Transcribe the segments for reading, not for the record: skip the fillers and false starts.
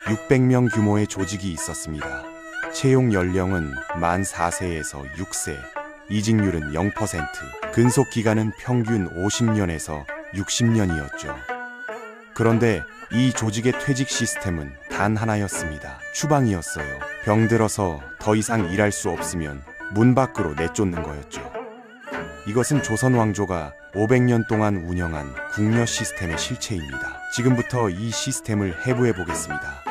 600명 규모의 조직이 있었습니다. 채용 연령은 만 4세에서 6세, 이직률은 0%, 근속 기간은 평균 50년에서 60년이었죠. 그런데 이 조직의 퇴직 시스템은 단 하나였습니다. 추방이었어요. 병들어서 더 이상 일할 수 없으면 문 밖으로 내쫓는 거였죠. 이것은 조선 왕조가 500년 동안 운영한 궁녀 시스템의 실체입니다. 지금부터 이 시스템을 해부해 보겠습니다.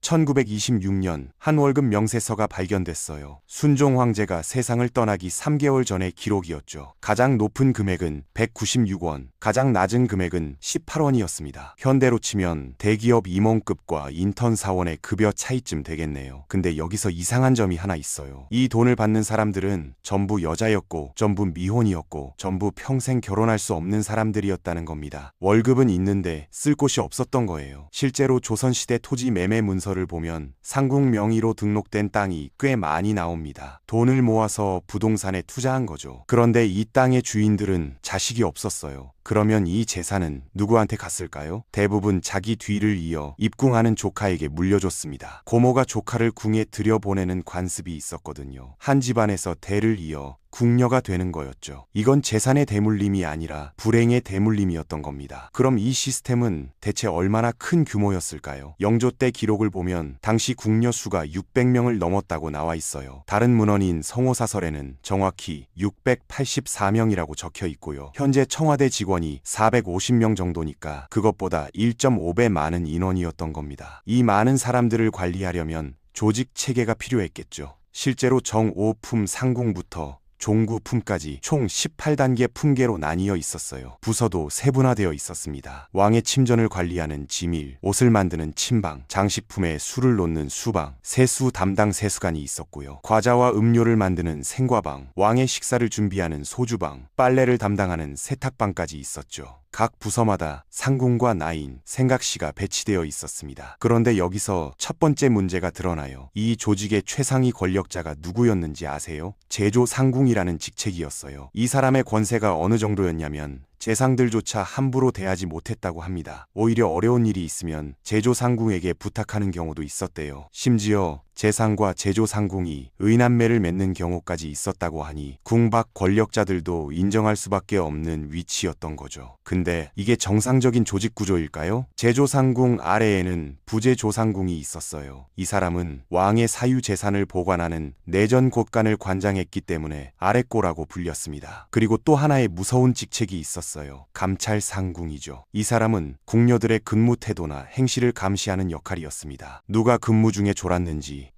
1926년 한 월급 명세서가 발견됐어요. 순종 황제가 세상을 떠나기 3개월 전의 기록이었죠. 가장 높은 금액은 196원, 가장 낮은 금액은 18원이었습니다. 현대로 치면 대기업 임원급과 인턴 사원의 급여 차이쯤 되겠네요. 근데 여기서 이상한 점이 하나 있어요. 이 돈을 받는 사람들은 전부 여자였고, 전부 미혼이었고, 전부 평생 결혼할 수 없는 사람들이었다는 겁니다. 월급은 있는데 쓸 곳이 없었던 거예요. 실제로 조선시대 토지 매매 문서를 보면 상궁 명의로 등록된 땅이 꽤 많이 나옵니다. 돈을 모아서 부동산에 투자한 거죠. 그런데 이 땅의 주인들은 자식이 없었어요. 그러면 이 재산은 누구한테 갔을까요? 대부분 자기 뒤를 이어 입궁하는 조카에게 물려줬습니다. 고모가 조카를 궁에 들여보내는 관습이 있었거든요. 한 집안에서 대를 이어 궁녀가 되는 거였죠. 이건 재산의 대물림이 아니라 불행의 대물림이었던 겁니다. 그럼 이 시스템은 대체 얼마나 큰 규모였을까요? 영조 때 기록을 보면 당시 궁녀 수가 600명을 넘었다고 나와 있어요. 다른 문헌인 성호사설에는 정확히 684명이라고 적혀 있고요. 현재 청와대 직원이 450명 정도니까 그것보다 1.5배 많은 인원이었던 겁니다. 이 많은 사람들을 관리하려면 조직 체계가 필요했겠죠. 실제로 정오품 상궁부터 종구품까지 총 18단계 품계로 나뉘어 있었어요. 부서도 세분화되어 있었습니다. 왕의 침전을 관리하는 지밀, 옷을 만드는 침방, 장식품에 술을 놓는 수방, 세수 담당 세수관이 있었고요. 과자와 음료를 만드는 생과방, 왕의 식사를 준비하는 소주방, 빨래를 담당하는 세탁방까지 있었죠. 각 부서마다 상궁과 나인, 생각시가 배치되어 있었습니다. 그런데 여기서 첫 번째 문제가 드러나요. 이 조직의 최상위 권력자가 누구였는지 아세요? 제조상궁이라는 직책이었어요. 이 사람의 권세가 어느 정도였냐면 재상들조차 함부로 대하지 못했다고 합니다. 오히려 어려운 일이 있으면 제조상궁에게 부탁하는 경우도 있었대요. 심지어 재상과 제조상궁이 의남매를 맺는 경우까지 있었다고 하니 궁밖 권력자들도 인정할 수밖에 없는 위치였던 거죠. 근데 이게 정상적인 조직 구조일까요? 제조상궁 아래에는 부제조상궁이 있었어요. 이 사람은 왕의 사유 재산을 보관하는 내전 곳간을 관장했기 때문에 아랫고라고 불렸습니다. 그리고 또 하나의 무서운 직책이 있었어요. 감찰상궁이죠. 이 사람은 궁녀들의 근무 태도나 행실을 감시하는 역할이었습니다. 누가 근무 중에 졸았는지,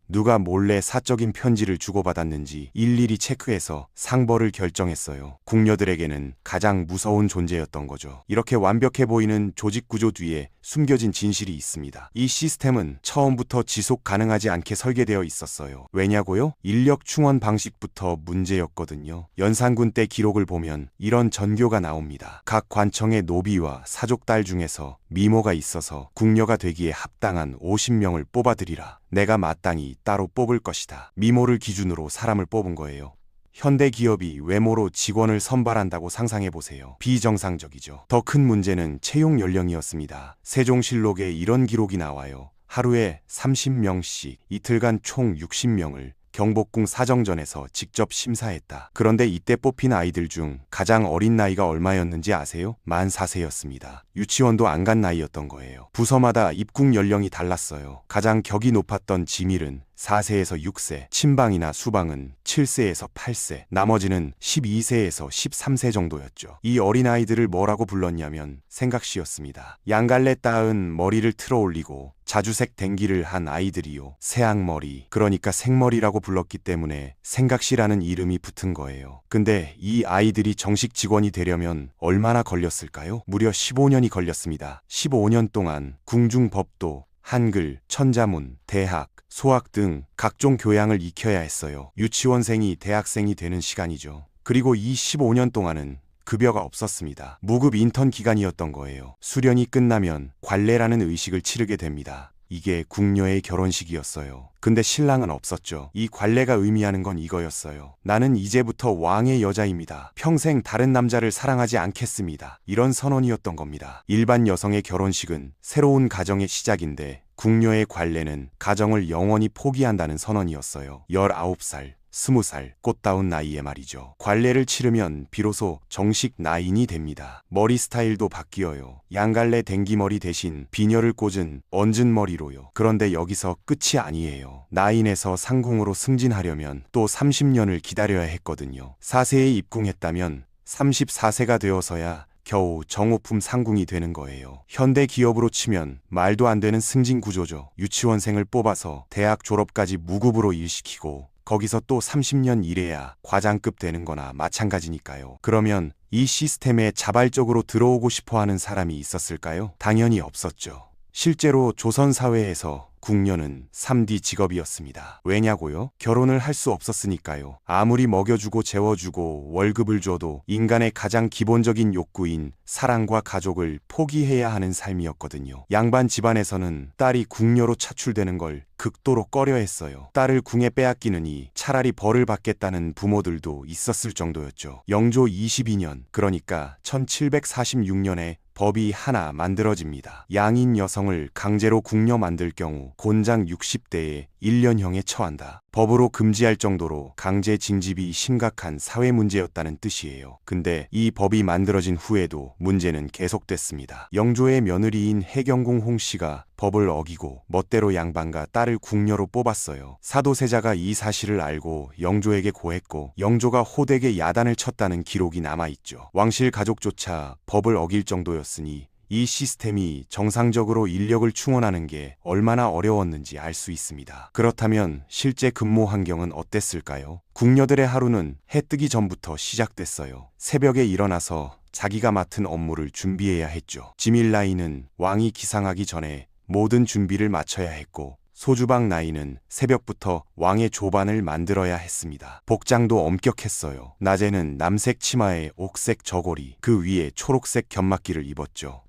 누가 몰래 사적인 편지를 주고받았는지 일일이 체크해서 상벌을 결정했어요. 궁녀들에게는 가장 무서운 존재였던 거죠. 이렇게 완벽해 보이는 조직 구조 뒤에 숨겨진 진실이 있습니다. 이 시스템은 처음부터 지속 가능하지 않게 설계되어 있었어요. 왜냐고요? 인력 충원 방식부터 문제였거든요. 연산군 때 기록을 보면 이런 전교가 나옵니다. 각 관청의 노비와 사족딸 중에서 미모가 있어서 궁녀가 되기에 합당한 50명을 뽑아들이라. 내가 마땅히 따로 뽑을 것이다. 미모를 기준으로 사람을 뽑은 거예요. 현대 기업이 외모로 직원을 선발한다고 상상해보세요. 비정상적이죠. 더 큰 문제는 채용 연령이었습니다. 세종실록에 이런 기록이 나와요. 하루에 30명씩, 이틀간 총 60명을 경복궁 사정전에서 직접 심사했다. 그런데 이때 뽑힌 아이들 중 가장 어린 나이가 얼마였는지 아세요? 만 4세였습니다. 유치원도 안 간 나이였던 거예요. 부서마다 입궁 연령이 달랐어요. 가장 격이 높았던 지밀은 4세에서 6세, 침방이나 수방은 7세에서 8세, 나머지는 12세에서 13세 정도였죠. 이 어린아이들을 뭐라고 불렀냐면 생각시였습니다. 양갈래 따은 머리를 틀어 올리고 자주색 댕기를 한 아이들이요. 새앙머리, 그러니까 생머리라고 불렀기 때문에 생각시라는 이름이 붙은 거예요. 근데 이 아이들이 정식 직원이 되려면 얼마나 걸렸을까요? 무려 15년이 걸렸습니다. 15년 동안 궁중법도, 한글, 천자문, 대학, 소학 등 각종 교양을 익혀야 했어요. 유치원생이 대학생이 되는 시간이죠. 그리고 이 15년 동안은 급여가 없었습니다. 무급 인턴 기간이었던 거예요. 수련이 끝나면 관례라는 의식을 치르게 됩니다. 이게 궁녀의 결혼식이었어요. 근데 신랑은 없었죠. 이 관례가 의미하는 건 이거였어요. 나는 이제부터 왕의 여자입니다. 평생 다른 남자를 사랑하지 않겠습니다. 이런 선언이었던 겁니다. 일반 여성의 결혼식은 새로운 가정의 시작인데 궁녀의 관례는 가정을 영원히 포기한다는 선언이었어요. 19살, 20살, 꽃다운 나이에 말이죠. 관례를 치르면 비로소 정식 나인이 됩니다. 머리 스타일도 바뀌어요. 양갈래 댕기머리 대신 비녀를 꽂은 얹은 머리로요. 그런데 여기서 끝이 아니에요. 나인에서 상궁으로 승진하려면 또 30년을 기다려야 했거든요. 4세에 입궁했다면 34세가 되어서야 겨우 정오품 상궁이 되는 거예요. 현대 기업으로 치면 말도 안 되는 승진 구조죠. 유치원생을 뽑아서 대학 졸업까지 무급으로 일시키고 거기서 또 30년 일해야 과장급 되는 거나 마찬가지니까요. 그러면 이 시스템에 자발적으로 들어오고 싶어 하는 사람이 있었을까요? 당연히 없었죠. 실제로 조선 사회에서 궁녀는 3D 직업이었습니다. 왜냐고요? 결혼을 할 수 없었으니까요. 아무리 먹여주고 재워주고 월급을 줘도 인간의 가장 기본적인 욕구인 사랑과 가족을 포기해야 하는 삶이었거든요. 양반 집안에서는 딸이 궁녀로 차출되는 걸 극도로 꺼려했어요. 딸을 궁에 빼앗기느니 차라리 벌을 받겠다는 부모들도 있었을 정도였죠. 영조 22년, 그러니까 1746년에 법이 하나 만들어집니다. 양인 여성을 강제로 궁녀 만들 경우 곤장 60대에 1년형에 처한다. 법으로 금지할 정도로 강제 징집이 심각한 사회 문제였다는 뜻이에요. 근데 이 법이 만들어진 후에도 문제는 계속됐습니다. 영조의 며느리인 해경궁 홍씨가 법을 어기고 멋대로 양반과 딸을 궁녀로 뽑았어요. 사도세자가 이 사실을 알고 영조에게 고했고 영조가 호되게 야단을 쳤다는 기록이 남아있죠. 왕실 가족조차 법을 어길 정도였으니 이 시스템이 정상적으로 인력을 충원하는 게 얼마나 어려웠는지 알 수 있습니다. 그렇다면 실제 근무 환경은 어땠을까요? 궁녀들의 하루는 해 뜨기 전부터 시작됐어요. 새벽에 일어나서 자기가 맡은 업무를 준비해야 했죠. 지밀나이는 왕이 기상하기 전에 모든 준비를 마쳐야 했고 소주방 나이는 새벽부터 왕의 조반을 만들어야 했습니다. 복장도 엄격했어요. 낮에는 남색 치마에 옥색 저고리, 그 위에 초록색 견막기를 입었죠.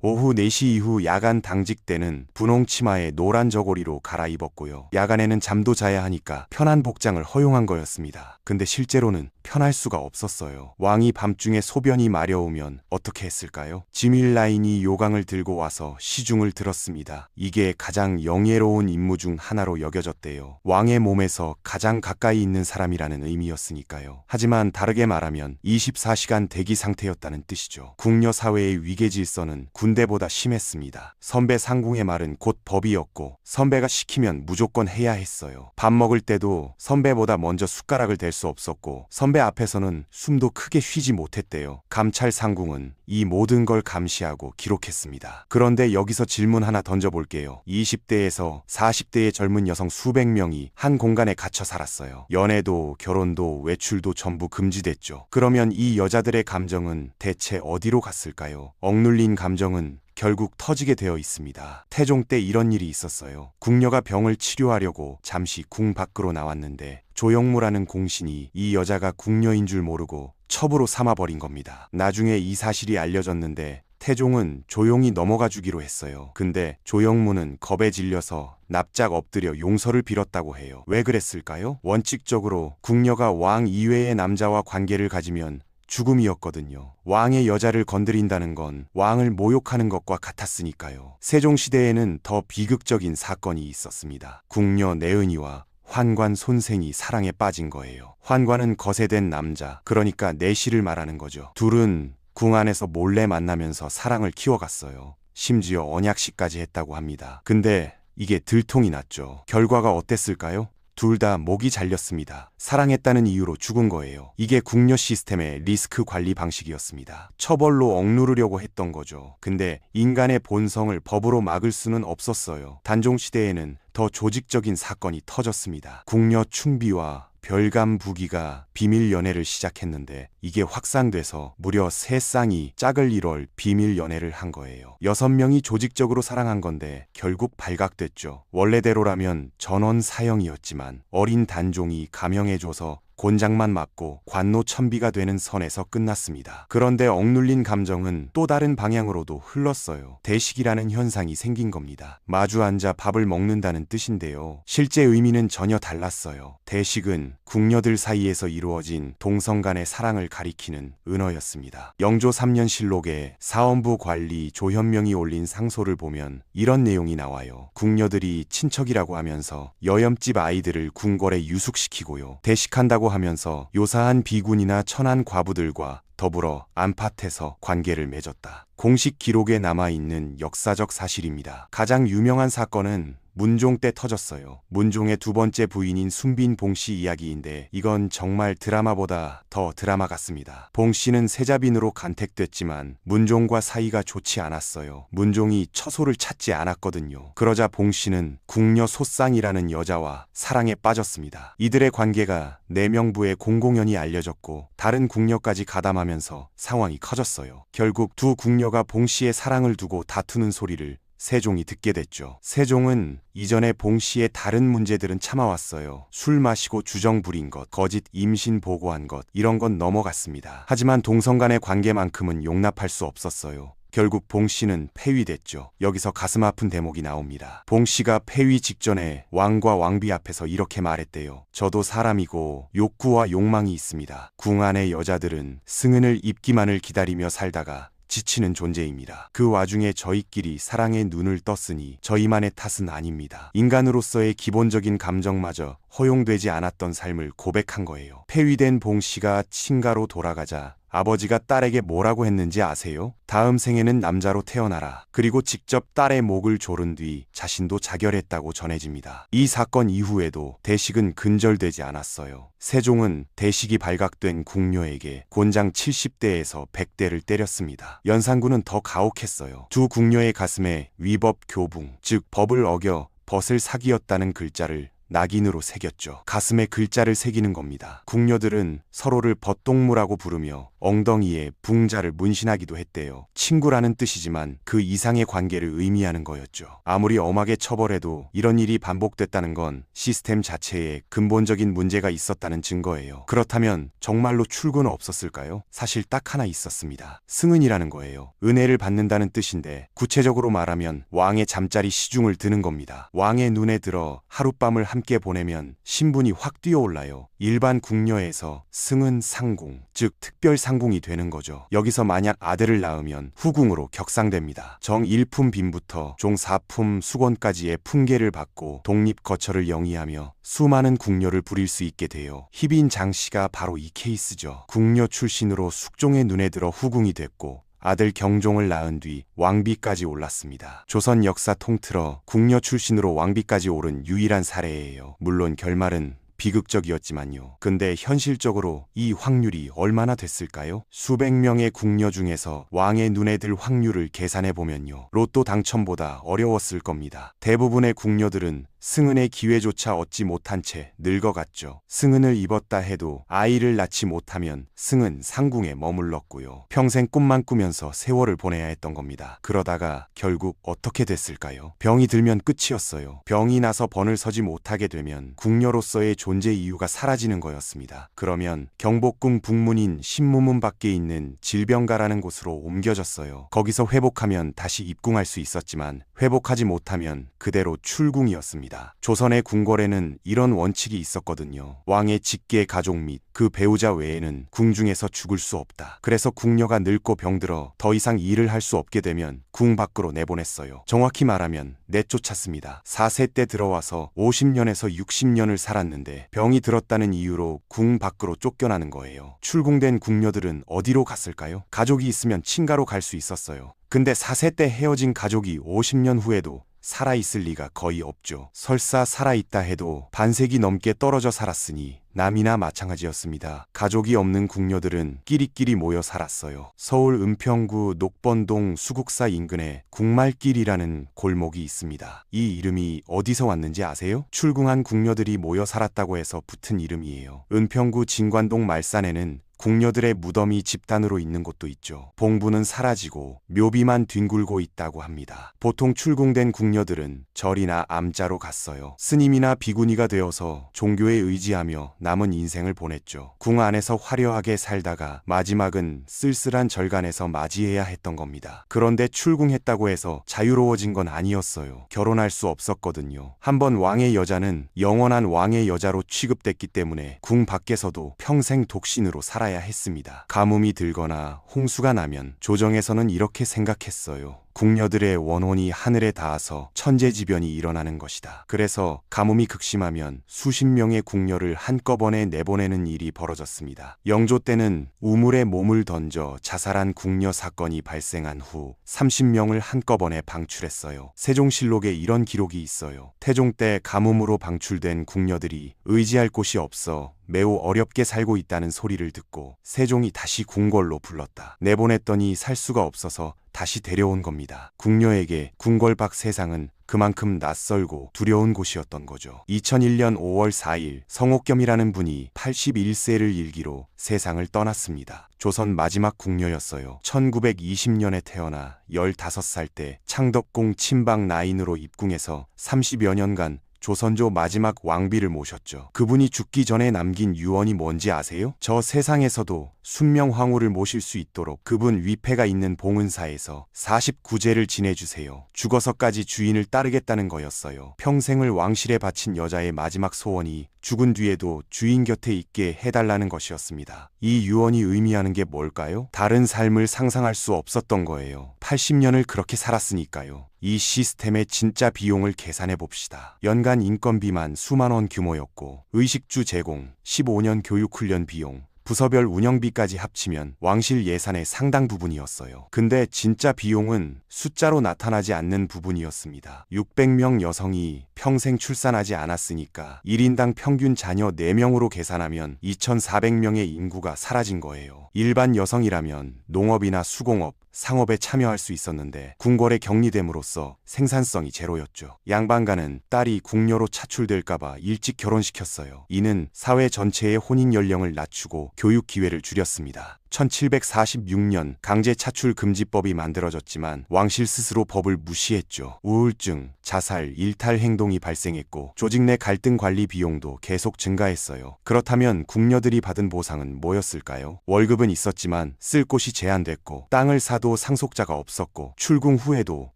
오후 4시 이후 야간 당직 때는 분홍 치마에 노란 저고리로 갈아입었고요. 야간에는 잠도 자야 하니까 편한 복장을 허용한 거였습니다. 근데 실제로는 편할 수가 없었어요. 왕이 밤중에 소변이 마려우면 어떻게 했을까요? 지밀라인이 요강을 들고 와서 시중을 들었습니다. 이게 가장 영예로운 임무 중 하나로 여겨졌대요. 왕의 몸에서 가장 가까이 있는 사람이라는 의미였으니까요. 하지만 다르게 말하면 24시간 대기 상태였다는 뜻이죠. 궁녀 사회의 위계 질서는 군대보다 심했습니다. 선배 상궁의 말은 곧 법이었고 선배가 시키면 무조건 해야 했어요. 밥 먹을 때도 선배보다 먼저 숟가락을 댈 수 없었고 선배 앞에서는 숨도 크게 쉬지 못했대요. 감찰 상궁은 이 모든 걸 감시하고 기록했습니다. 그런데 여기서 질문 하나 던져볼게요. 20대에서 40대의 젊은 여성 수백 명이 한 공간에 갇혀 살았어요. 연애도 결혼도 외출도 전부 금지됐죠. 그러면 이 여자들의 감정은 대체 어디로 갔을까요? 억눌린 감정은 결국 터지게 되어 있습니다. 태종 때 이런 일이 있었어요. 궁녀가 병을 치료하려고 잠시 궁 밖으로 나왔는데 조영무라는 공신이 이 여자가 궁녀인 줄 모르고 첩으로 삼아버린 겁니다. 나중에 이 사실이 알려졌는데 태종은 조용히 넘어가 주기로 했어요. 근데 조영무는 겁에 질려서 납작 엎드려 용서를 빌었다고 해요. 왜 그랬을까요? 원칙적으로 궁녀가 왕 이외의 남자와 관계를 가지면 죽음이었거든요. 왕의 여자를 건드린다는 건 왕을 모욕하는 것과 같았으니까요. 세종시대에는 더 비극적인 사건이 있었습니다. 궁녀 내은이와 환관 손생이 사랑에 빠진 거예요. 환관은 거세된 남자, 그러니까 내시를 말하는 거죠. 둘은 궁 안에서 몰래 만나면서 사랑을 키워갔어요. 심지어 언약식까지 했다고 합니다. 근데 이게 들통이 났죠. 결과가 어땠을까요? 둘 다 목이 잘렸습니다. 사랑했다는 이유로 죽은 거예요. 이게 궁녀 시스템의 리스크 관리 방식이었습니다. 처벌로 억누르려고 했던 거죠. 근데 인간의 본성을 법으로 막을 수는 없었어요. 단종시대에는 더 조직적인 사건이 터졌습니다. 궁녀 충비와 별감 부기가 비밀 연애를 시작했는데 이게 확산돼서 무려 3쌍이 짝을 이룰 비밀 연애를 한 거예요. 6명이 조직적으로 사랑한 건데 결국 발각됐죠. 원래대로라면 전원 사형이었지만 어린 단종이 감형해줘서 곤장만 맞고 관노천비가 되는 선에서 끝났습니다. 그런데 억눌린 감정은 또 다른 방향으로도 흘렀어요. 대식이라는 현상이 생긴 겁니다. 마주 앉아 밥을 먹는다는 뜻인데요. 실제 의미는 전혀 달랐어요. 대식은 궁녀들 사이에서 이루어진 동성 간의 사랑을 가리키는 은어였습니다. 영조 3년 실록에 사원부 관리 조현명이 올린 상소를 보면 이런 내용이 나와요. 궁녀들이 친척이라고 하면서 여염집 아이들을 궁궐에 유숙시키고요. 대식한다고 하면서 요사한 비군이나 천한 과부들과 더불어 안팎에서 관계를 맺었다. 공식 기록에 남아있는 역사적 사실입니다. 가장 유명한 사건은 문종 때 터졌어요. 문종의 두 번째 부인인 순빈 봉씨 이야기인데 이건 정말 드라마보다 더 드라마 같습니다. 봉씨는 세자빈으로 간택됐지만 문종과 사이가 좋지 않았어요. 문종이 처소를 찾지 않았거든요. 그러자 봉씨는 궁녀 소쌍이라는 여자와 사랑에 빠졌습니다. 이들의 관계가 내명부에 공공연히 알려졌고 다른 궁녀까지 가담하면서 상황이 커졌어요. 결국 두 궁녀가 봉씨의 사랑을 두고 다투는 소리를 세종이 듣게 됐죠. 세종은 이전에 봉씨의 다른 문제들은 참아왔어요. 술 마시고 주정 부린 것, 거짓 임신 보고한 것, 이런 건 넘어갔습니다. 하지만 동성 간의 관계만큼은 용납할 수 없었어요. 결국 봉씨는 폐위됐죠. 여기서 가슴 아픈 대목이 나옵니다. 봉씨가 폐위 직전에 왕과 왕비 앞에서 이렇게 말했대요. 저도 사람이고 욕구와 욕망이 있습니다. 궁 안의 여자들은 승은을 입기만을 기다리며 살다가 지치는 존재입니다. 그 와중에 저희끼리 사랑의 눈을 떴으니 저희만의 탓은 아닙니다. 인간으로서의 기본적인 감정마저 허용되지 않았던 삶을 고백한 거예요. 폐위된 봉씨가 친가로 돌아가자 아버지가 딸에게 뭐라고 했는지 아세요? 다음 생에는 남자로 태어나라. 그리고 직접 딸의 목을 조른 뒤 자신도 자결했다고 전해집니다. 이 사건 이후에도 대식은 근절되지 않았어요. 세종은 대식이 발각된 궁녀에게 곤장 70대에서 100대를 때렸습니다. 연산군은 더 가혹했어요. 두 궁녀의 가슴에 위법 교붕, 즉 법을 어겨 벗을 사기였다는 글자를 낙인으로 새겼죠. 가슴에 글자를 새기는 겁니다. 궁녀들은 서로를 벗동무라고 부르며 엉덩이에 붕자를 문신하기도 했대요. 친구라는 뜻이지만 그 이상의 관계를 의미하는 거였죠. 아무리 엄하게 처벌해도 이런 일이 반복됐다는 건 시스템 자체에 근본적인 문제가 있었다는 증거예요. 그렇다면 정말로 출구는 없었을까요? 사실 딱 하나 있었습니다. 승은이라는 거예요. 은혜를 받는다는 뜻인데 구체적으로 말하면 왕의 잠자리 시중을 드는 겁니다. 왕의 눈에 들어 하룻밤을 함께 보내면 신분이 확 뛰어올라요. 일반 궁녀에서 승은 상궁, 즉 특별 상궁이 되는 거죠. 여기서 만약 아들을 낳으면 후궁으로 격상됩니다. 정 1품 빈부터 종 4품 수건까지의 품계를 받고 독립 거처를 영위하며 수많은 궁녀를 부릴 수 있게 돼요. 희빈 장씨가 바로 이 케이스죠. 궁녀 출신으로 숙종의 눈에 들어 후궁이 됐고 아들 경종을 낳은 뒤 왕비까지 올랐습니다. 조선 역사 통틀어 궁녀 출신으로 왕비까지 오른 유일한 사례예요. 물론 결말은 비극적이었지만요. 근데 현실적으로 이 확률이 얼마나 됐을까요? 수백 명의 궁녀 중에서 왕의 눈에 들 확률을 계산해보면요. 로또 당첨보다 어려웠을 겁니다. 대부분의 궁녀들은 승은의 기회조차 얻지 못한 채 늙어갔죠. 승은을 입었다 해도 아이를 낳지 못하면 승은 상궁에 머물렀고요. 평생 꿈만 꾸면서 세월을 보내야 했던 겁니다. 그러다가 결국 어떻게 됐을까요? 병이 들면 끝이었어요. 병이 나서 번을 서지 못하게 되면 궁녀로서의 존재 이유가 사라지는 거였습니다. 그러면 경복궁 북문인 신무문 밖에 있는 질병가라는 곳으로 옮겨졌어요. 거기서 회복하면 다시 입궁할 수 있었지만 회복하지 못하면 그대로 출궁이었습니다. 조선의 궁궐에는 이런 원칙이 있었거든요. 왕의 직계 가족 및 그 배우자 외에는 궁중에서 죽을 수 없다. 그래서 궁녀가 늙고 병들어 더 이상 일을 할 수 없게 되면 궁 밖으로 내보냈어요. 정확히 말하면 내쫓았습니다. 4세 때 들어와서 50년에서 60년을 살았는데 병이 들었다는 이유로 궁 밖으로 쫓겨나는 거예요. 출궁된 궁녀들은 어디로 갔을까요? 가족이 있으면 친가로 갈 수 있었어요. 근데 4세 때 헤어진 가족이 50년 후에도 살아있을 리가 거의 없죠. 설사 살아있다 해도 반세기 넘게 떨어져 살았으니 남이나 마찬가지였습니다. 가족이 없는 궁녀들은 끼리끼리 모여 살았어요. 서울 은평구 녹번동 수국사 인근에 궁말길이라는 골목이 있습니다. 이 이름이 어디서 왔는지 아세요? 출궁한 궁녀들이 모여 살았다고 해서 붙은 이름이에요. 은평구 진관동 말산에는 궁녀들의 무덤이 집단으로 있는 곳도 있죠. 봉부는 사라지고 묘비만 뒹굴고 있다고 합니다. 보통 출궁된 궁녀들은 절이나 암자로 갔어요. 스님이나 비구니가 되어서 종교에 의지하며 남은 인생을 보냈죠. 궁 안에서 화려하게 살다가 마지막은 쓸쓸한 절간에서 맞이해야 했던 겁니다. 그런데 출궁했다고 해서 자유로워진 건 아니었어요. 결혼할 수 없었거든요. 한번 왕의 여자는 영원한 왕의 여자로 취급됐기 때문에 궁 밖에서도 평생 독신으로 살아야 했습니다. 가뭄이 들거나 홍수가 나면 조정에서는 이렇게 생각했어요. 궁녀들의 원혼이 하늘에 닿아서 천재지변이 일어나는 것이다. 그래서 가뭄이 극심하면 수십 명의 궁녀를 한꺼번에 내보내는 일이 벌어졌습니다. 영조 때는 우물에 몸을 던져 자살한 궁녀 사건이 발생한 후 30명을 한꺼번에 방출했어요. 세종실록에 이런 기록이 있어요. 태종 때 가뭄으로 방출된 궁녀들이 의지할 곳이 없어 매우 어렵게 살고 있다는 소리를 듣고 세종이 다시 궁궐로 불렀다. 내보냈더니 살 수가 없어서 다시 데려온 겁니다. 궁녀에게 궁궐 밖 세상은 그만큼 낯설고 두려운 곳이었던 거죠. 2001년 5월 4일 성옥겸이라는 분이 81세를 일기로 세상을 떠났습니다. 조선 마지막 궁녀였어요. 1920년에 태어나 15살 때 창덕궁 친박 라인으로 입궁해서 30여 년간 조선조 마지막 왕비를 모셨죠. 그분이 죽기 전에 남긴 유언이 뭔지 아세요? 저 세상에서도 순명황후를 모실 수 있도록 그분 위패가 있는 봉은사에서 49제를 지내주세요. 죽어서까지 주인을 따르겠다는 거였어요. 평생을 왕실에 바친 여자의 마지막 소원이 죽은 뒤에도 주인 곁에 있게 해달라는 것이었습니다. 이 유언이 의미하는 게 뭘까요? 다른 삶을 상상할 수 없었던 거예요. 80년을 그렇게 살았으니까요. 이 시스템의 진짜 비용을 계산해 봅시다. 연간 인건비만 수만 원 규모였고 의식주 제공, 15년 교육훈련 비용, 부서별 운영비까지 합치면 왕실 예산의 상당 부분이었어요. 근데 진짜 비용은 숫자로 나타나지 않는 부분이었습니다. 600명 여성이 평생 출산하지 않았으니까 1인당 평균 자녀 4명으로 계산하면 2400명의 인구가 사라진 거예요. 일반 여성이라면 농업이나 수공업, 상업에 참여할 수 있었는데 궁궐에 격리됨으로써 생산성이 제로였죠. 양반가는 딸이 궁녀로 차출될까봐 일찍 결혼시켰어요. 이는 사회 전체의 혼인 연령을 낮추고 교육 기회를 줄였습니다. 1746년 강제 차출 금지법이 만들어졌지만 왕실 스스로 법을 무시했죠. 우울증, 자살, 일탈 행동이 발생했고 조직 내 갈등 관리 비용도 계속 증가했어요. 그렇다면 궁녀들이 받은 보상은 뭐였을까요? 월급은 있었지만 쓸 곳이 제한됐고 땅을 사도 상속자가 없었고 출궁 후에도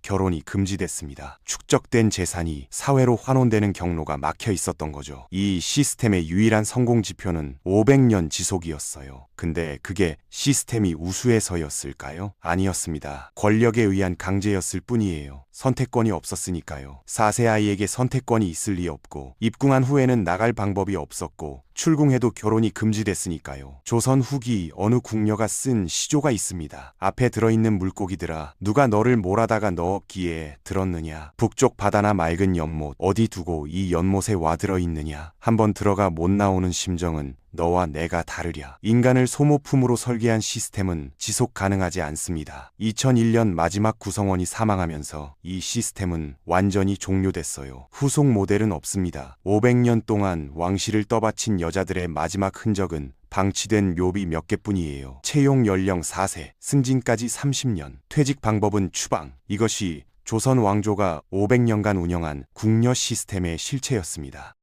결혼이 금지됐습니다. 축적된 재산이 사회로 환원되는 경로가 막혀 있었던 거죠. 이 시스템의 유일한 성공 지표는 500년 지속이었어요. 근데 그게 시스템이 우수해서였을까요? 아니었습니다. 권력에 의한 강제였을 뿐이에요. 선택권이 없었으니까요. 4세 아이에게 선택권이 있을 리 없고 입궁한 후에는 나갈 방법이 없었고 출궁해도 결혼이 금지됐으니까요. 조선 후기 어느 궁녀가 쓴 시조가 있습니다. 앞에 들어있는 물고기들아 누가 너를 몰아다가 넣었기에 들었느냐. 북쪽 바다나 맑은 연못 어디 두고 이 연못에 와 들어있느냐. 한번 들어가 못 나오는 심정은 너와 내가 다르랴. 인간을 소모품으로 설계한 시스템은 지속 가능하지 않습니다. 2001년 마지막 구성원이 사망하면서 이 시스템은 완전히 종료됐어요. 후속 모델은 없습니다. 500년 동안 왕실을 떠받친 여자들의 마지막 흔적은 방치된 묘비 몇 개뿐이에요. 채용 연령 4세, 승진까지 30년, 퇴직 방법은 추방. 이것이 조선 왕조가 500년간 운영한 궁녀 시스템의 실체였습니다.